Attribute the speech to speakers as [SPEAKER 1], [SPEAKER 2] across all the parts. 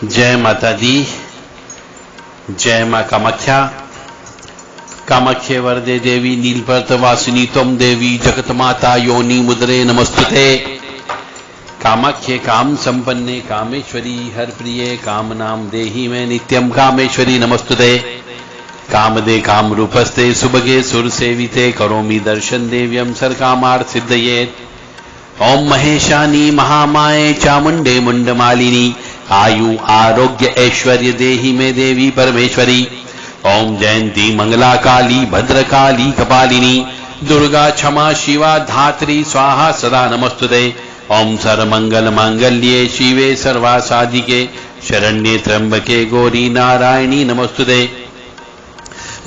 [SPEAKER 1] जय माता दी। जय मां कामाख्या। कामाख्ये वरदे देवी नीलपर्त वासिनी त्वं देवी जगत माता योनि मुद्रे नमस्तुते। कामाख्ये काम संपन्ने कामेश्वरी हर प्रिये काम नाम देहि में नित्यम कामेश्वरी नमस्तुते। कामदे काम रूपस्ते सुभगे सुर सेविते करोमि दर्शन देव्यम सर्वकामार्थ सिद्धयेत्। ओम महेशानी महामाये चामुंडे मुंडमालिनी आयु आरोग्य ऐश्वर्य देहि में देवी परमेश्वरी। ओम जयंती मंगला काली भद्रकाली कपालिनी दुर्गा क्षमा शिवा धात्री स्वाहा सदा नमस्तुते। ओम सर्वमंगल मांगल्ये शिवे सर्वासाधिके शरण्ये त्र्यंबके गौरी नारायणी नमस्तुते।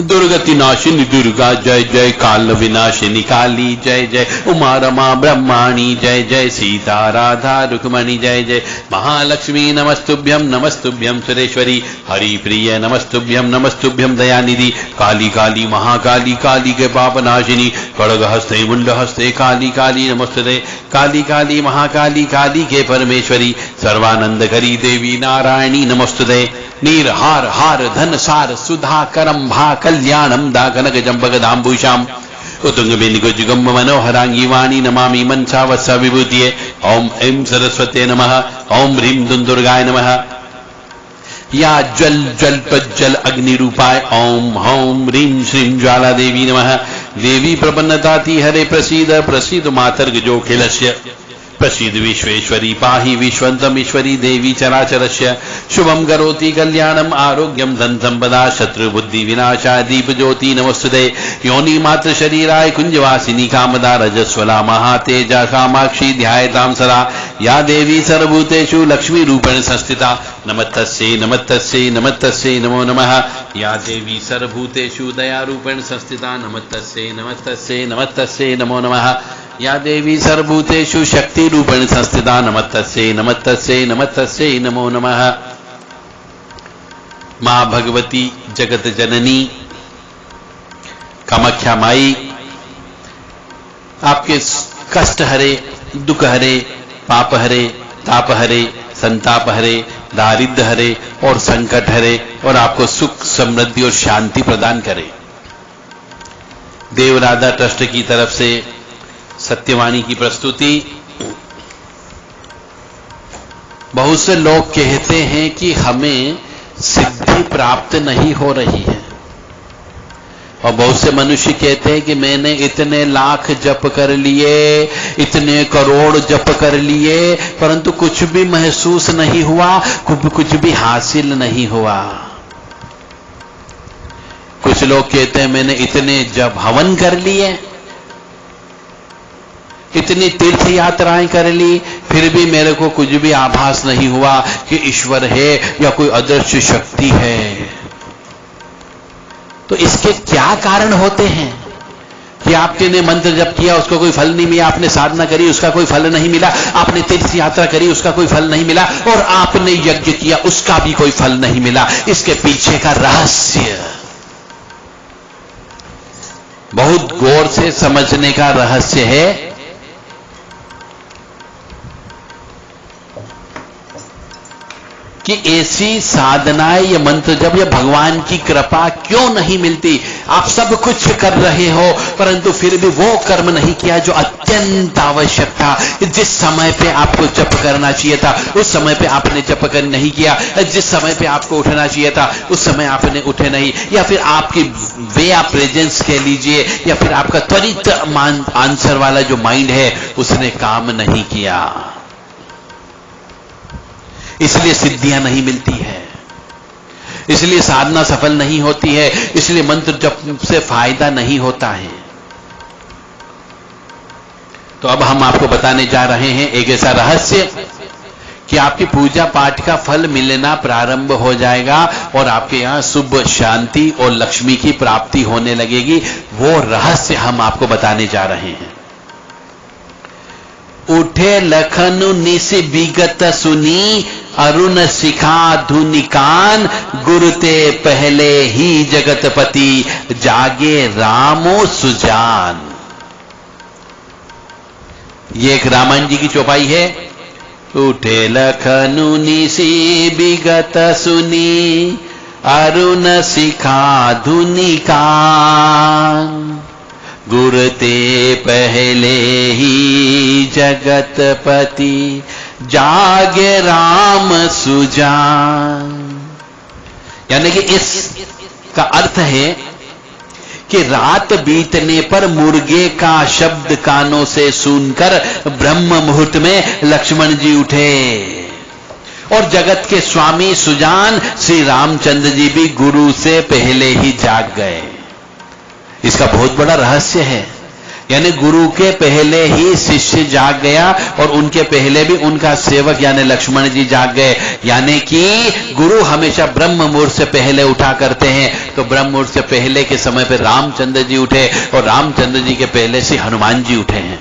[SPEAKER 1] दुर्गति नाशिनी दुर्गा जय जय, काल विनाशिनी काली जय जय, उमा रमा ब्रह्माणी जय जय, सीता राधा रुक्मणी जय जय, महालक्ष्मी नमस्तुभ्यम नमस्तुभ्यम सुरेश्वरी, हरि प्रिय नमस्तुभ्यम नमस्तुभ्यम दयानिधि, काली काली महाकाली काली के पाप नाशिनी, खड्ग हस्ते मुंड हस्ते काली काली नमस्तुते। काली काली महाकाली काली के परमेश्वरी सर्वानंद करी देवी नारायणी नमस्तुते। नीर हार हार धन सार सुधा करम भा कल्याणम दा कनक जंबक दाम्बुषाम उतुंग बिंदुगम मनोहरांगी वाणी नमामि मनसा वत्स विभूतिये। ओम ऐं सरस्वते नमः। ओम ह्रीं दुर्गाय नमः। या जल जल प्रज्वल अग्नि रूपाय ओम हौम ह्रीं श्रीं ज्वाला देवी नमः। देवी प्रपन्नताति हरे प्रसीद प्रसीद मातर्ग जो खिलस्य प्रसीद विश्वेश्वरी पाहि विश्वन्तमीश्वरी देवी चराचरस्य शुभम करोति कल्याणम आरोग्यम धन संपदा शत्रुबुद्धि विनाशाय दीप ज्योति नमस्तुते। योनि मात्र शरीराय कुंजवासिनी कामदा रजस्वला महातेजा कामाक्षी ध्यायतां सदा। या देवी सर्वभूतेषु लक्ष्मी रूपेण संस्थिता नमस्तस्यै नमस्तस्यै नमस्तस्यै नमो नमः। या देवी सर्वभूतेषु दया रूपेण संस्थिता नमस्तस्यै नमस्तस्यै नमस्तस्यै नमो नमः। या देवी सर्वभूतेषु शक्ति रूपेण संस्थिता नमस्तस्यै नमस्तस्यै नमस्तस्यै नमो नमः। मां भगवती जगत जननी कामाख्या माई आपके कष्ट हरे, दुख हरे, पाप हरे, ताप हरे, संताप हरे, दारिद्र्य हरे और संकट हरे और आपको सुख समृद्धि और शांति प्रदान करे। देव राधा ट्रस्ट की तरफ से सत्यवाणी की प्रस्तुति। बहुत से लोग कहते हैं कि हमें सिद्धि प्राप्त नहीं हो रही है और बहुत से मनुष्य कहते हैं कि मैंने इतने लाख जप कर लिए, इतने करोड़ जप कर लिए, परंतु कुछ भी महसूस नहीं हुआ, कुछ भी हासिल नहीं हुआ। कुछ लोग कहते हैं मैंने इतने जप हवन कर लिए, इतनी तीर्थ यात्राएं कर ली, फिर भी मेरे को कुछ भी आभास नहीं हुआ कि ईश्वर है या कोई अदृश्य शक्ति है। तो इसके क्या कारण होते हैं कि आपने मंत्र जप किया उसका कोई फल नहीं मिला, आपने साधना करी उसका कोई फल नहीं मिला, आपने तीर्थ यात्रा करी उसका कोई फल नहीं मिला और आपने यज्ञ किया उसका भी कोई फल नहीं मिला। इसके पीछे का रहस्य बहुत गौर से समझने का रहस्य है। कि ऐसी साधनाएं या मंत्र जब या भगवान की कृपा क्यों नहीं मिलती। आप सब कुछ कर रहे हो परंतु फिर भी वो कर्म नहीं किया जो अत्यंत आवश्यक था। जिस समय पे आपको जप करना चाहिए था उस समय पे आपने जप कर नहीं किया, जिस समय पे आपको उठना चाहिए था उस समय आपने उठे नहीं, या फिर आपकी वे आप प्रेजेंस कह लीजिए या फिर आपका त्वरित आंसर वाला जो माइंड है उसने काम नहीं किया, इसलिए सिद्धियां नहीं मिलती है, इसलिए साधना सफल नहीं होती है, इसलिए मंत्र जप से फायदा नहीं होता है। तो अब हम आपको बताने जा रहे हैं एक ऐसा रहस्य कि आपकी पूजा पाठ का फल मिलना प्रारंभ हो जाएगा और आपके यहां शुभ शांति और लक्ष्मी की प्राप्ति होने लगेगी। वो रहस्य हम आपको बताने जा रहे हैं। उठे लखनु निस विगत सुनी अरुण शिखा धुनिकान, गुरुते पहले ही जगतपति जागे रामो सुजान। ये एक रामायण जी की चौपाई है उठे लखनु निसी विगत सुनी अरुण शिखा धुनिका गुरते पहले ही जगतपति जागे राम सुजान। यानी कि इसका अर्थ है कि रात बीतने पर मुर्गे का शब्द कानों से सुनकर ब्रह्म मुहूर्त में लक्ष्मण जी उठे और जगत के स्वामी सुजान श्री रामचंद्र जी भी गुरु से पहले ही जाग गए। इसका बहुत बड़ा रहस्य है। यानी गुरु के पहले ही शिष्य जाग गया और उनके पहले भी उनका सेवक यानी लक्ष्मण जी जाग गए। यानी कि गुरु हमेशा ब्रह्म मुहूर्त से पहले उठा करते हैं। तो ब्रह्म मुहूर्त से पहले के समय पर रामचंद्र जी उठे और रामचंद्र जी के पहले से हनुमान जी उठे हैं।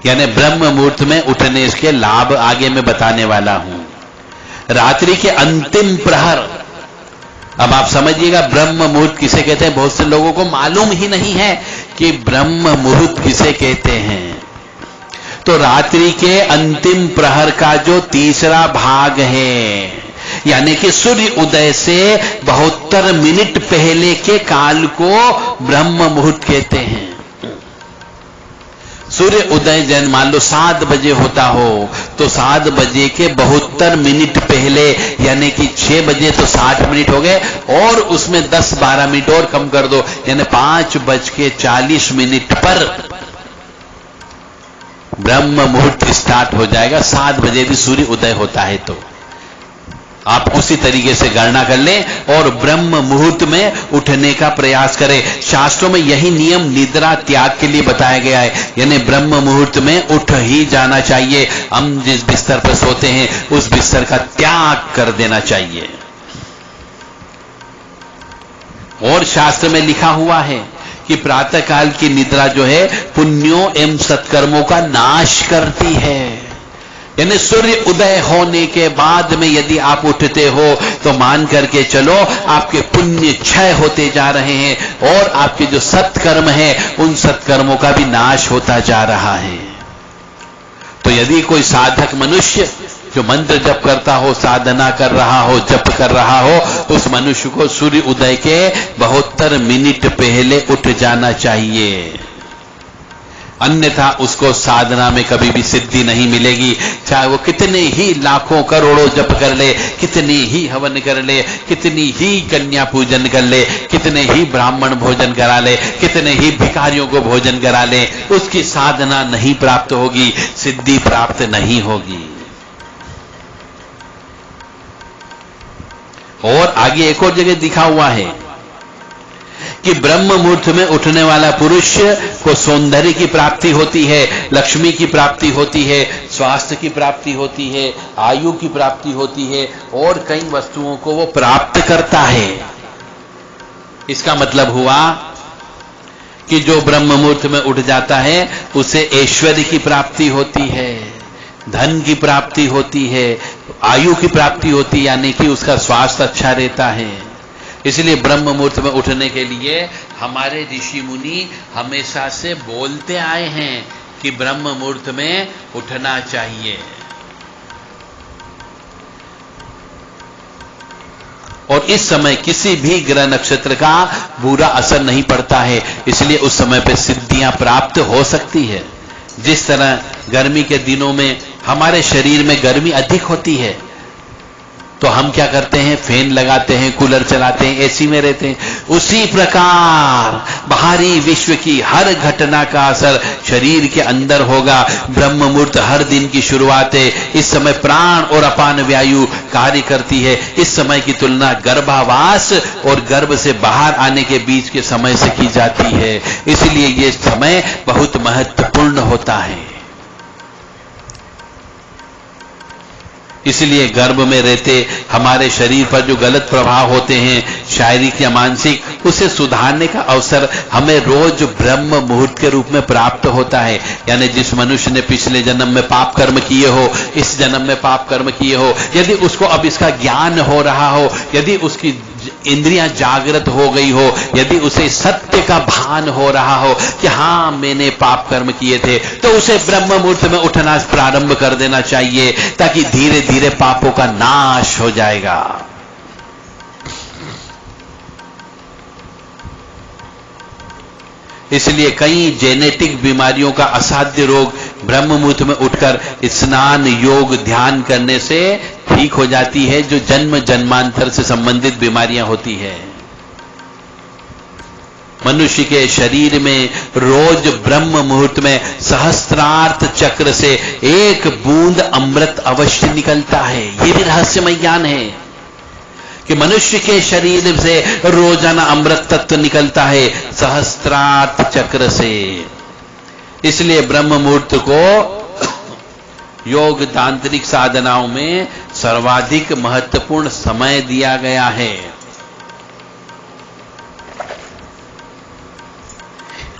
[SPEAKER 1] यानी ब्रह्म मुहूर्त में उठने के लाभ आगे मैं बताने वाला हूं। रात्रि के अंतिम प्रहर, अब आप समझिएगा ब्रह्म मुहूर्त किसे कहते हैं। बहुत से लोगों को मालूम ही नहीं है कि ब्रह्म मुहूर्त किसे कहते हैं। तो रात्रि के अंतिम प्रहर का जो तीसरा भाग है, यानी कि सूर्य उदय से 72 मिनट पहले के काल को ब्रह्म मुहूर्त कहते हैं। सूर्य उदय जैन मान लो 7 बजे होता हो तो 7 बजे के 72 मिनट पहले, यानी कि 6 बजे तो 60 मिनट हो गए और उसमें 10-12 मिनट और कम कर दो, यानी 5:40 पर ब्रह्म मुहूर्त स्टार्ट हो जाएगा। 7 बजे भी सूर्य उदय होता है तो आप उसी तरीके से गणना कर लें और ब्रह्म मुहूर्त में उठने का प्रयास करें। शास्त्रों में यही नियम निद्रा त्याग के लिए बताया गया है। यानी ब्रह्म मुहूर्त में उठ ही जाना चाहिए। हम जिस बिस्तर पर सोते हैं उस बिस्तर का त्याग कर देना चाहिए। और शास्त्र में लिखा हुआ है कि प्रातःकाल की निद्रा जो है पुण्यों एवं सत्कर्मों का नाश करती है। यानी सूर्य उदय होने के बाद में यदि आप उठते हो तो मान करके चलो आपके पुण्य क्षय होते जा रहे हैं और आपके जो सत्कर्म है उन सत्कर्मों का भी नाश होता जा रहा है। तो यदि कोई साधक मनुष्य जो मंत्र जप करता हो, साधना कर रहा हो, जप कर रहा हो, उस मनुष्य को सूर्य उदय के 72 मिनट पहले उठ जाना चाहिए। अन्यथा उसको साधना में कभी भी सिद्धि नहीं मिलेगी। चाहे वो कितने ही लाखों करोड़ों जप कर ले, कितनी ही हवन कर ले, कितनी ही कन्या पूजन कर ले, कितने ही ब्राह्मण भोजन करा ले, कितने ही भिखारियों को भोजन करा ले, उसकी साधना नहीं प्राप्त होगी, सिद्धि प्राप्त नहीं होगी। और आगे एक और जगह दिखा हुआ है कि ब्रह्म मुहूर्त में उठने वाला पुरुष को सौंदर्य की प्राप्ति होती है, लक्ष्मी की प्राप्ति होती है, स्वास्थ्य की प्राप्ति होती है, आयु की प्राप्ति होती है और कई वस्तुओं को वो प्राप्त करता है। इसका मतलब हुआ कि जो ब्रह्म मुहूर्त में उठ जाता है उसे ऐश्वर्य की प्राप्ति होती है, धन की प्राप्ति होती है, आयु की प्राप्ति होती है, यानी कि उसका स्वास्थ्य अच्छा रहता है। इसलिए ब्रह्म मुहूर्त में उठने के लिए हमारे ऋषि मुनि हमेशा से बोलते आए हैं कि ब्रह्म मुहूर्त में उठना चाहिए। और इस समय किसी भी ग्रह नक्षत्र का बुरा असर नहीं पड़ता है, इसलिए उस समय पे सिद्धियां प्राप्त हो सकती है। जिस तरह गर्मी के दिनों में हमारे शरीर में गर्मी अधिक होती है तो हम क्या करते हैं, फैन लगाते हैं, कूलर चलाते हैं, एसी में रहते हैं। उसी प्रकार बाहरी विश्व की हर घटना का असर शरीर के अंदर होगा। ब्रह्म मुहूर्त हर दिन की शुरुआत है। इस समय प्राण और अपान वायु कार्य करती है। इस समय की तुलना गर्भावास और गर्भ से बाहर आने के बीच के समय से की जाती है। इसलिए यह समय बहुत महत्वपूर्ण होता है। इसलिए गर्भ में रहते हमारे शरीर पर जो गलत प्रभाव होते हैं, शारीरिक या मानसिक, उसे सुधारने का अवसर हमें रोज ब्रह्म मुहूर्त के रूप में प्राप्त होता है। यानी जिस मनुष्य ने पिछले जन्म में पाप कर्म किए हो, इस जन्म में पाप कर्म किए हो, यदि उसको अब इसका ज्ञान हो रहा हो, यदि उसकी इंद्रियां जागृत हो गई हो, यदि उसे सत्य का भान हो रहा हो कि हां मैंने पाप कर्म किए थे, तो उसे ब्रह्म मुहूर्त में उठना प्रारंभ कर देना चाहिए, ताकि धीरे धीरे पापों का नाश हो जाएगा। इसलिए कई जेनेटिक बीमारियों का असाध्य रोग ब्रह्म मुहूर्त में उठकर स्नान, योग, ध्यान करने से ठीक हो जाती है, जो जन्म जन्मांतर से संबंधित बीमारियां होती है। मनुष्य के शरीर में रोज ब्रह्म मुहूर्त में सहस्त्रार्थ चक्र से एक बूंद अमृत अवश्य निकलता है। यह भी रहस्यमय ज्ञान है कि मनुष्य के शरीर से रोजाना अमृत तत्व निकलता है सहस्त्रार्थ चक्र से। इसलिए ब्रह्म मुहूर्त को योग तांत्रिक साधनाओं में सर्वाधिक महत्वपूर्ण समय दिया गया है।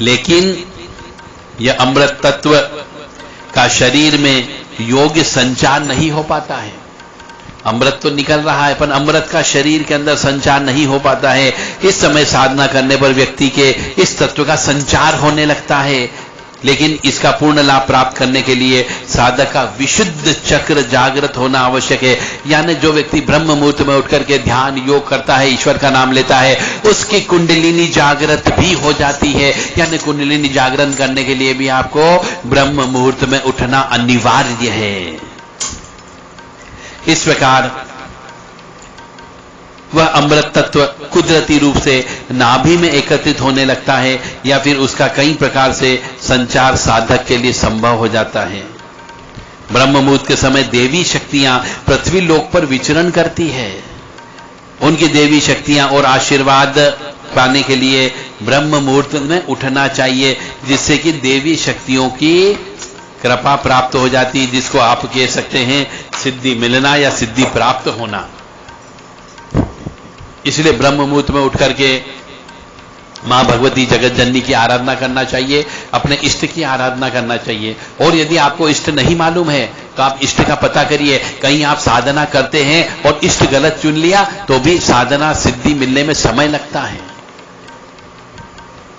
[SPEAKER 1] लेकिन यह अमृत तत्व का शरीर में योग्य संचार नहीं हो पाता है। अमृत तो निकल रहा है, पर अमृत का शरीर के अंदर संचार नहीं हो पाता है। इस समय साधना करने पर व्यक्ति के इस तत्व का संचार होने लगता है, लेकिन इसका पूर्ण लाभ प्राप्त करने के लिए साधक का विशुद्ध चक्र जागृत होना आवश्यक है। यानी जो व्यक्ति ब्रह्म मुहूर्त में उठकर के ध्यान योग करता है, ईश्वर का नाम लेता है, उसकी कुंडलिनी जागृत भी हो जाती है। यानी कुंडलिनी जागरण करने के लिए भी आपको ब्रह्म मुहूर्त में उठना अनिवार्य है। इस प्रकार वह अमृत तत्व कुदरती रूप से नाभि में एकत्रित होने लगता है, या फिर उसका कई प्रकार से संचार साधक के लिए संभव हो जाता है। ब्रह्म मुहूर्त के समय देवी शक्तियां पृथ्वी लोक पर विचरण करती है। उनकी देवी शक्तियां और आशीर्वाद पाने के लिए ब्रह्म मुहूर्त में उठना चाहिए, जिससे कि देवी शक्तियों की कृपा प्राप्त हो जाती है, जिसको आप कह सकते हैं सिद्धि मिलना या सिद्धि प्राप्त होना। इसलिए ब्रह्म मुहूर्त में उठ करके मां भगवती जगत जननी की आराधना करना चाहिए, अपने इष्ट की आराधना करना चाहिए। और यदि आपको इष्ट नहीं मालूम है तो आप इष्ट का पता करिए। कहीं आप साधना करते हैं और इष्ट गलत चुन लिया तो भी साधना सिद्धि मिलने में समय लगता है।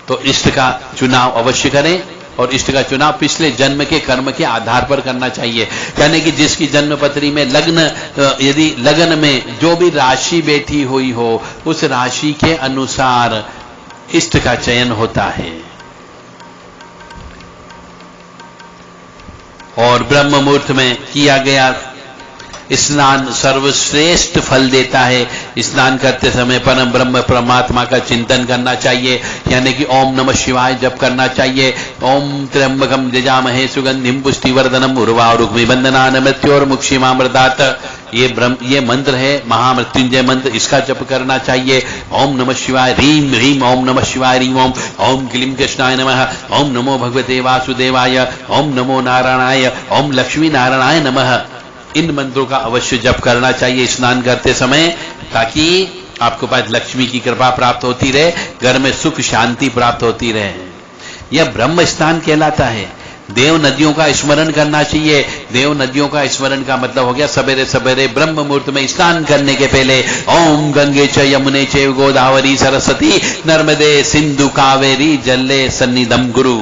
[SPEAKER 1] तो इष्ट का चुनाव अवश्य करें, और इष्ट का चुनाव पिछले जन्म के कर्म के आधार पर करना चाहिए। यानी कि जिसकी जन्म पत्री में लग्न, यदि लगन में जो भी राशि बैठी हुई हो, उस राशि के अनुसार इष्ट का चयन होता है। और ब्रह्म मुहूर्त में किया गया स्नान सर्वश्रेष्ठ फल देता है। स्नान करते समय परम ब्रह्म परमात्मा का चिंतन करना चाहिए, यानी कि ओम नमः शिवाय जप करना चाहिए। ओम त्र्यंबकम यजामहे सुगंधिम पुष्टिवर्धनम उर्वारुक्मि बंधनान् मृत्योर्मुक्षीमामृतात्। ये मंत्र है महामृत्युंजय मंत्र, इसका जप करना चाहिए। ओम नमः शिवाय ह्रीम ह्रीम ओम नमः शिवाय ह्रीम ओम ओम क्लीं कृष्णाय नमः ओम नमो भगवते वासुदेवाय ओम नमो नारायणाय ओम लक्ष्मी नारायणाय नमः। इन मंत्रों का अवश्य जप करना चाहिए स्नान करते समय, ताकि आपको पास लक्ष्मी की कृपा प्राप्त होती रहे, घर में सुख शांति प्राप्त होती रहे। यह ब्रह्म स्नान कहलाता है। देव नदियों का स्मरण करना चाहिए। देव नदियों का स्मरण का मतलब हो गया सवेरे सवेरे ब्रह्म मुहूर्त में स्नान करने के पहले ओम गंगे च यमुने च गोदावरी सरस्वती नर्मदे सिंधु कावेरी जले सन्निधम गुरु।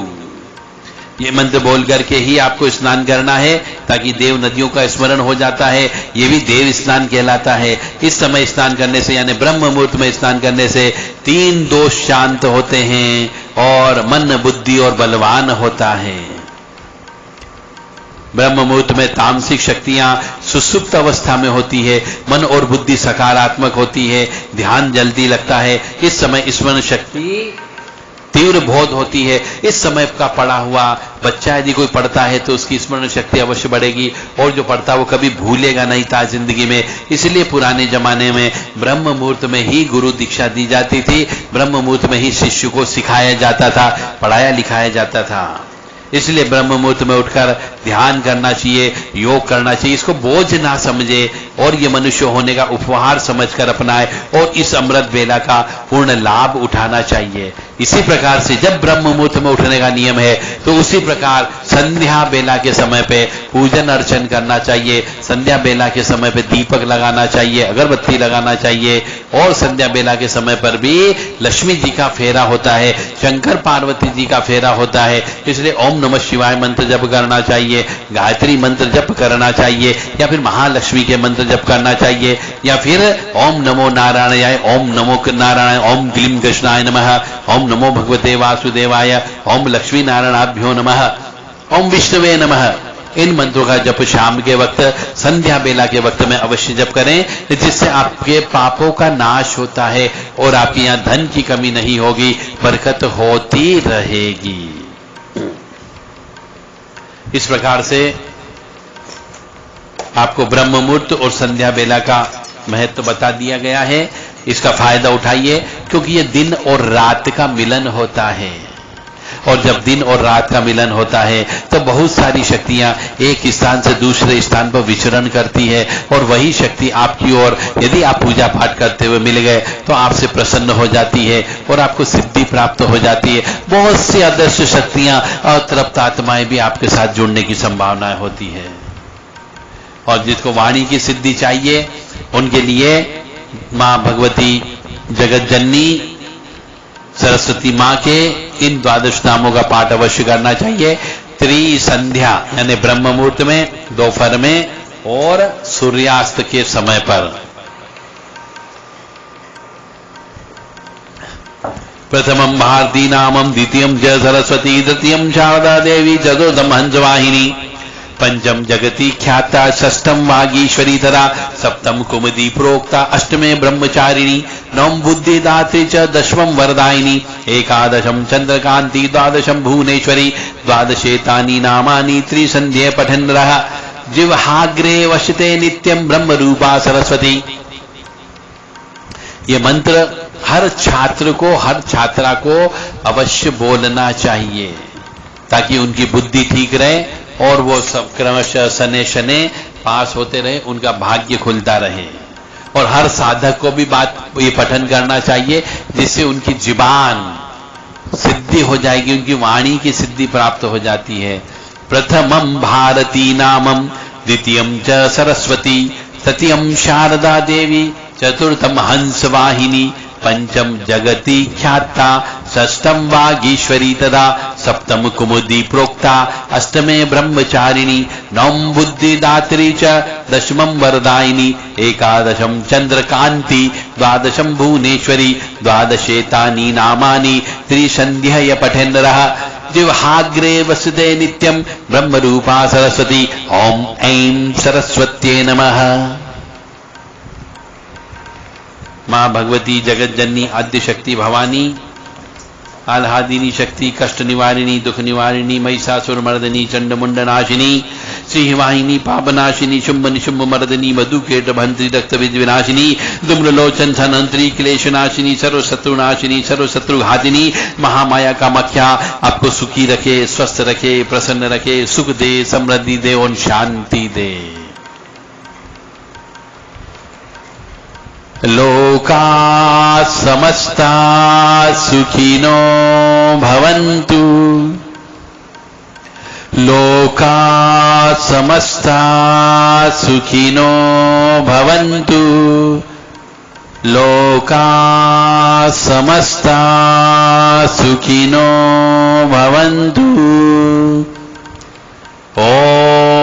[SPEAKER 1] ये मंत्र बोल करके ही आपको स्नान करना है, ताकि देव नदियों का स्मरण हो जाता है। ये भी देव स्नान कहलाता है। इस समय स्नान करने से, यानी ब्रह्म मुहूर्त में स्नान करने से 3 दोष शांत होते हैं और मन, बुद्धि और बलवान होता है। ब्रह्म मुहूर्त में तामसिक शक्तियां सुसुप्त अवस्था में होती है, मन और बुद्धि सकारात्मक होती है, ध्यान जल्दी लगता है। इस समय स्मरण शक्ति तीव्र बोध होती है। इस समय का पढ़ा हुआ बच्चा यदि कोई पढ़ता है तो उसकी स्मरण शक्ति अवश्य बढ़ेगी, और जो पढ़ता है वो कभी भूलेगा नहीं था जिंदगी में। इसलिए पुराने जमाने में ब्रह्म मुहूर्त में ही गुरु दीक्षा दी जाती थी, ब्रह्म मुहूर्त में ही शिष्य को सिखाया जाता था, पढ़ाया लिखाया जाता था। इसलिए ब्रह्म मुहूर्त में उठकर ध्यान करना चाहिए, योग करना चाहिए। इसको बोझ ना समझे और ये मनुष्य होने का उपहार समझकर अपनाए, और इस अमृत बेला का पूर्ण लाभ उठाना चाहिए। इसी प्रकार से जब ब्रह्म मुहूर्त में उठने का नियम है तो उसी प्रकार संध्या बेला के समय पे पूजन अर्चन करना चाहिए। संध्या बेला के समय पे दीपक लगाना चाहिए, अगरबत्ती लगाना चाहिए। और संध्या बेला के समय पर भी लक्ष्मी जी का फेरा होता है, शंकर पार्वती जी का फेरा होता है, इसलिए ओम नमः शिवाय मंत्र जप करना चाहिए, गायत्री मंत्र जप करना चाहिए, या फिर महालक्ष्मी के मंत्र जप करना चाहिए, या फिर ओम नमो नारायणाय, ओम नमो नारायण, ओम क्लीं कृष्णाय नमः, ओम नमो भगवते वासुदेवाय, ओम लक्ष्मी नारायणाभ्यो नमः, ओम विष्णुवे नमः। इन मंत्रों का जप शाम के वक्त, संध्या बेला के वक्त में अवश्य जप करें, जिससे आपके पापों का नाश होता है और आपके यहां धन की कमी नहीं होगी, बरकत होती रहेगी। इस प्रकार से आपको ब्रह्म मुहूर्त और संध्या बेला का महत्व बता दिया गया है। इसका फायदा उठाइए, क्योंकि यह दिन और रात का मिलन होता है, और जब दिन और रात का मिलन होता है तो बहुत सारी शक्तियां एक स्थान से दूसरे स्थान पर विचरण करती है, और वही शक्ति आपकी ओर यदि आप पूजा पाठ करते हुए मिल गए तो आपसे प्रसन्न हो जाती है और आपको सिद्धि प्राप्त हो जाती है। बहुत सी अदृश्य शक्तियां और तृप्त आत्माएं भी आपके साथ जुड़ने की संभावनाएं होती है। और जिसको वाणी की सिद्धि चाहिए उनके लिए मां भगवती जगत जननी सरस्वती मां के इन द्वादश नामों का पाठ अवश्य करना चाहिए। त्रिसंध्या यानी ब्रह्म मुहूर्त में, दोपहर में और सूर्यास्त के समय पर। प्रथमम भारती नामम, द्वितीयम च सरस्वती, तृतीयम शारदा देवी, चतुर्थम हंसवाहिनी, पंचम जगती ख्याता, षष्ठम वागीश्वरी तरा, सप्तम कुमुदी प्रोक्ता, अष्टमे ब्रह्मचारिणी, नवम बुद्धिदात्री च, दशमम वरदायिनी, एकादशम चंद्रकांति, द्वादशम भुवनेश्वरी, द्वादशेतानि नामानि त्रिसंध्ये पठन् रह, जिह्वाग्रे वसते नित्यम ब्रह्म रूपा सरस्वती। ये मंत्र हर छात्र को, हर छात्रा को अवश्य बोलना चाहिए, ताकि उनकी बुद्धि ठीक रहे और वो सब क्रमशः शनै शनै पास होते रहे, उनका भाग्य खुलता रहे। और हर साधक को भी ये पठन करना चाहिए, जिससे उनकी जुबान सिद्धि हो जाएगी, उनकी वाणी की सिद्धि प्राप्त हो जाती है। प्रथमम भारती नामम, द्वितीयम च सरस्वती, तृतीयम शारदा देवी, चतुर्थम हंसवाहिनी, पंचम जगती ख्याता, षष्ठम वागीश्वरी तदा, सप्तम कुमुदी प्रोक्ता, अष्टमे ब्रह्मचारिणी, नवम बुद्धिदात्री च, दशमम वरदायिनी, एकादशम चंद्रकांति, द्वादशम भुवनेश्वरी, द्वादशेतानि नामानि त्रिसंध्य पठन् रह, जिह्वाग्रे वसते नित्यम ब्रह्म रूपा सरस्वती। ओम ऐं सरस्वत्यै नमः। मां भगवती जगत जननी आद्य शक्ति भवानी, आह्लादिनी शक्ति, कष्ट निवारिणी, दुख निवारिणी, महिषासुर मर्दिनी, चंड मुंड नाशिनी, सिंहवाहिनी, पापनाशिनी, शुंभ निशुंभ मर्दिनी, मधुकेट भंत्री, रक्त बीज विनाशिनी, धूम्रलोचन धनंत्री, क्लेश नाशिनी, सर्वशत्रु नाशिनी, सर्वशत्रु घातिनी, महामाया कामाख्या आपको सुखी रखे, स्वस्थ रखे, प्रसन्न रखे, सुख दे, समृद्धि दे और शांति दे। लोका समस्ता सुखिनो भवन्तु, लोका समस्ता सुखिनो भवन्तु, लोका समस्ता सुखिनो भवन्तु। ओम